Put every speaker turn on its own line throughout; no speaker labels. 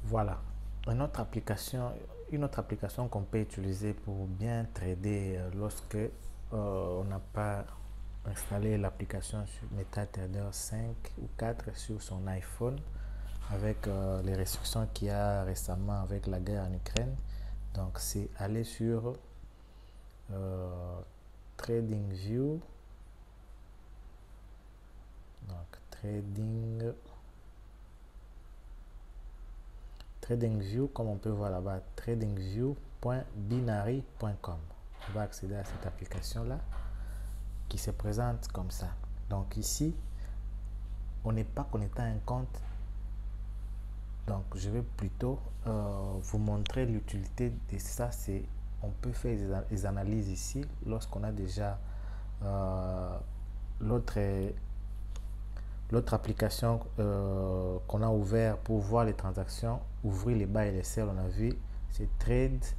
Voilà. Une autre application qu'on peut utiliser pour bien trader lorsque on n'a pas installé l'application sur MetaTrader 5 ou 4 sur son iPhone avec les restrictions qu'il y a récemment avec la guerre en Ukraine. Donc, c'est aller sur euh, TradingView. Donc, TradingView, comme on peut voir là-bas, tradingview.binary.com. On va accéder à cette application-là qui se présente comme ça. Donc ici, on n'est pas connecté à un compte. Donc je vais plutôt vous montrer l'utilité de ça. C'est on peut faire des analyses ici lorsqu'on a déjà l'autre application qu'on a ouvert pour voir les transactions, ouvrir les bas et les sell. On a vu c'est trade.mql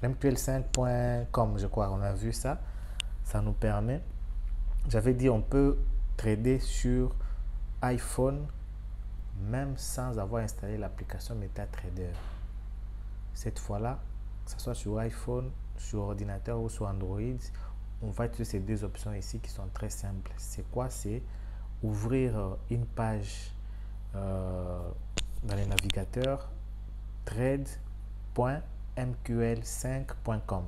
mql5.com, je crois. On a vu ça. Ça nous permet, j'avais dit, on peut trader sur iPhone même sans avoir installé l'application MetaTrader. Cette fois-là, que ce soit sur iPhone, sur ordinateur ou sur Android, on va utiliser ces deux options ici qui sont très simples. C'est quoi? C'est ouvrir une page dans les navigateurs trade.mql5.com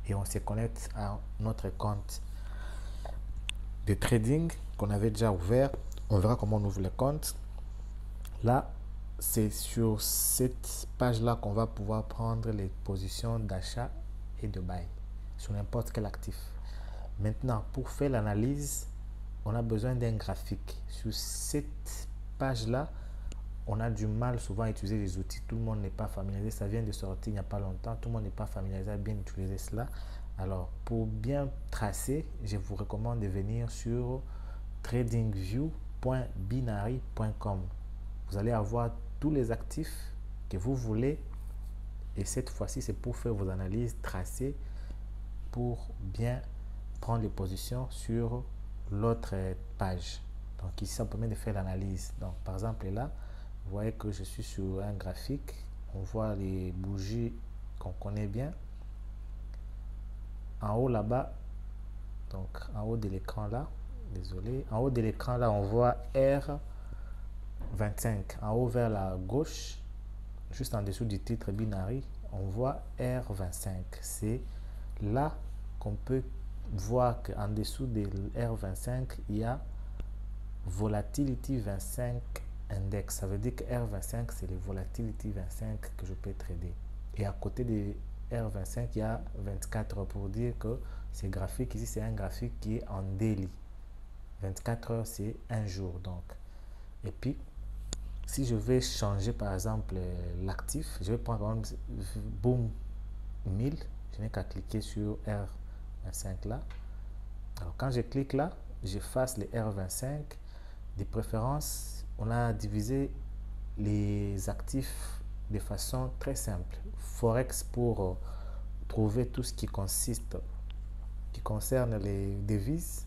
et on se connecte à notre compte de trading qu'on avait déjà ouvert. On verra comment on ouvre le compte. Là, c'est sur cette page-là qu'on va pouvoir prendre les positions d'achat et de bail sur n'importe quel actif. Maintenant, pour faire l'analyse, on a besoin d'un graphique. Sur cette page-là, on a du mal souvent à utiliser les outils. Tout le monde n'est pas familiarisé. Ça vient de sortir il n'y a pas longtemps. Tout le monde n'est pas familiarisé à bien utiliser cela. Alors, pour bien tracer, je vous recommande de venir sur tradingview.binary.com. Vous allez avoir tous les actifs que vous voulez. Et cette fois-ci, c'est pour faire vos analyses, tracer, pour bien prendre les positions sur l'autre page. Donc ici, ça permet de faire l'analyse. Donc par exemple, là, vous voyez que je suis sur un graphique. On voit les bougies qu'on connaît bien. En haut là-bas, donc en haut de l'écran là, désolé, en haut de l'écran là, on voit R25. En haut vers la gauche, juste en dessous du titre binary, on voit R25. C'est là qu'on peut voir qu'en dessous de R25, il y a Volatility 25 Index. Ça veut dire que R25, c'est le Volatility 25 que je peux trader. Et à côté de R25, il y a 24 heures pour dire que ce graphique ici, c'est un graphique qui est en daily. 24 heures, c'est un jour. Donc. Et puis, si je vais changer par exemple l'actif, je vais prendre par exemple Boom 1000. Je n'ai qu'à cliquer sur R25 là. Alors quand je clique là, j'efface les R25. De préférence, on a divisé les actifs de façon très simple. Forex pour trouver tout ce qui concerne les devises.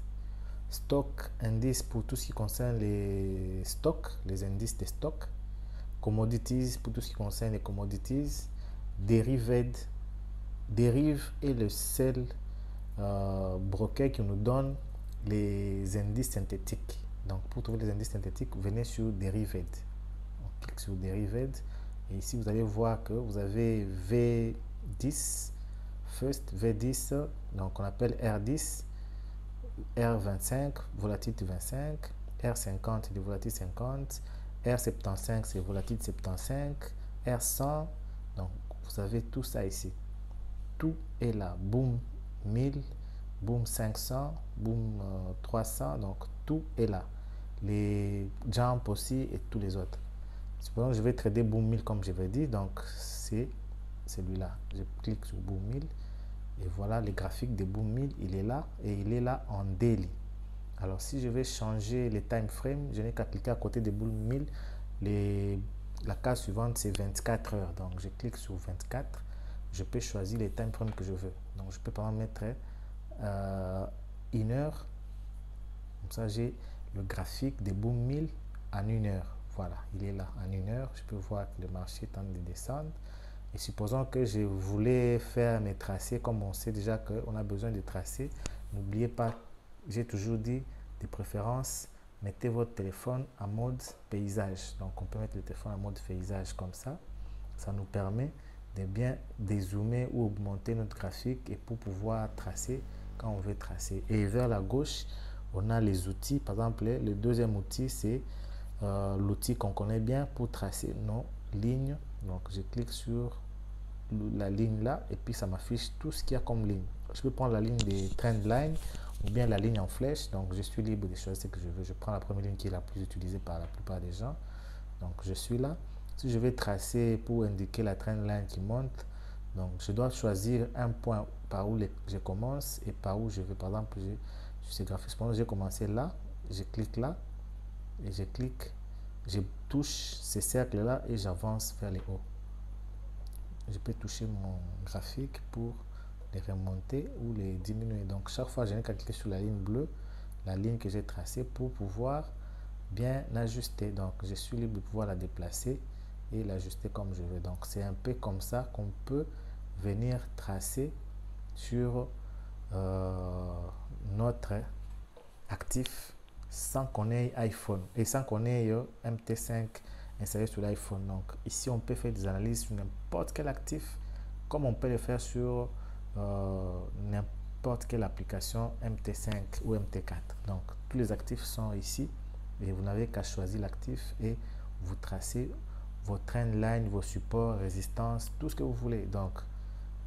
Stock indice pour tout ce qui concerne les stocks, les indices des stocks. Commodities pour tout ce qui concerne les commodities. Derive est le seul broker qui nous donne les indices synthétiques. Donc pour trouver les indices synthétiques, venez sur Derived. On clique sur Derived et ici vous allez voir que vous avez V10, First V10, donc on appelle R10, R25, volatilité 25, R50 c'est volatilité 50, R75 c'est volatilité 75, R100, donc vous avez tout ça ici. Tout est là, boom 1000, boom 500, boom 300, donc tout est là. Les jump aussi et tous les autres. Cependant, je vais trader boom 1000 comme je vais dit, donc c'est celui-là. Je clique sur boom 1000 et voilà le graphique de boom 1000, il est là et il est là en daily. Alors si je vais changer les time frames, je n'ai qu'à cliquer à côté de boom 1000. La case suivante c'est 24 heures, donc je clique sur 24. Je peux choisir les time frames que je veux. Donc je peux par exemple mettre 1 heure. Comme ça j'ai le graphique de Boom 1000 en 1 heure. Voilà, il est là en 1 heure. Je peux voir que le marché est en train de descendre. Et supposons que je voulais faire mes tracés, comme on sait déjà qu'on a besoin de tracés. N'oubliez pas, j'ai toujours dit, de préférence, mettez votre téléphone en mode paysage. Donc on peut mettre le téléphone en mode paysage comme ça. Ça nous permet de bien dézoomer ou augmenter notre graphique et pour pouvoir tracer quand on veut tracer. Et vers la gauche, on a les outils. Par exemple, le deuxième outil, c'est l'outil qu'on connaît bien pour tracer nos lignes. Donc, je clique sur la ligne là et puis ça m'affiche tout ce qu'il y a comme ligne. Je peux prendre la ligne des trend line ou bien la ligne en flèche. Donc, je suis libre de choisir ce que je veux. Je prends la première ligne qui est la plus utilisée par la plupart des gens. Donc, je suis là. Si je vais tracer pour indiquer la trend line qui monte, donc je dois choisir un point par où je commence et par où je vais. Par exemple, sur ces graphiques, j'ai commencé là, je clique là et je clique, je touche ces cercles là et j'avance vers les hauts. Je peux toucher mon graphique pour les remonter ou les diminuer. Donc chaque fois, je n'ai qu'à cliquer sur la ligne bleue, la ligne que j'ai tracée pour pouvoir bien l'ajuster. Donc je suis libre de pouvoir la déplacer et l'ajuster comme je veux. Donc c'est un peu comme ça qu'on peut venir tracer sur notre actif sans qu'on ait iPhone et sans qu'on ait MT5 installé sur l'iPhone. Donc ici on peut faire des analyses sur n'importe quel actif comme on peut le faire sur n'importe quelle application MT5 ou MT4. Donc tous les actifs sont ici et vous n'avez qu'à choisir l'actif et vous tracez vos trend line, vos supports, résistances, tout ce que vous voulez. Donc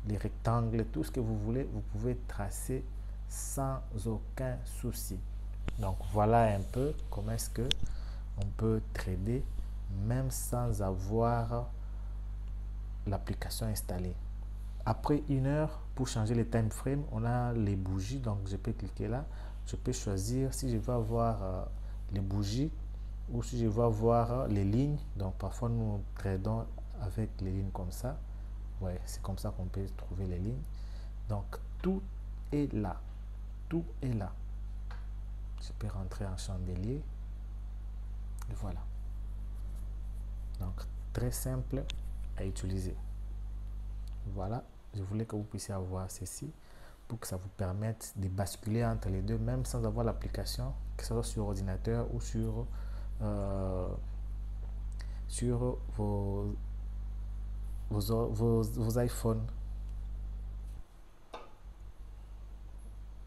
les rectangles, tout ce que vous voulez, vous pouvez tracer sans aucun souci. Donc voilà un peu comment est-ce que on peut trader même sans avoir l'application installée. Après 1 heure, pour changer le time frame, on a les bougies. Donc je peux cliquer là. Je peux choisir si je veux avoir les bougies ou si je veux avoir les lignes. Donc parfois nous tradons avec les lignes comme ça. Ouais, c'est comme ça qu'on peut trouver les lignes. Donc tout est là. Tout est là. Je peux rentrer en chandelier. Et voilà. Donc très simple à utiliser. Voilà, je voulais que vous puissiez avoir ceci pour que ça vous permette de basculer entre les deux, même sans avoir l'application, que ce soit sur ordinateur ou sur vos iPhones.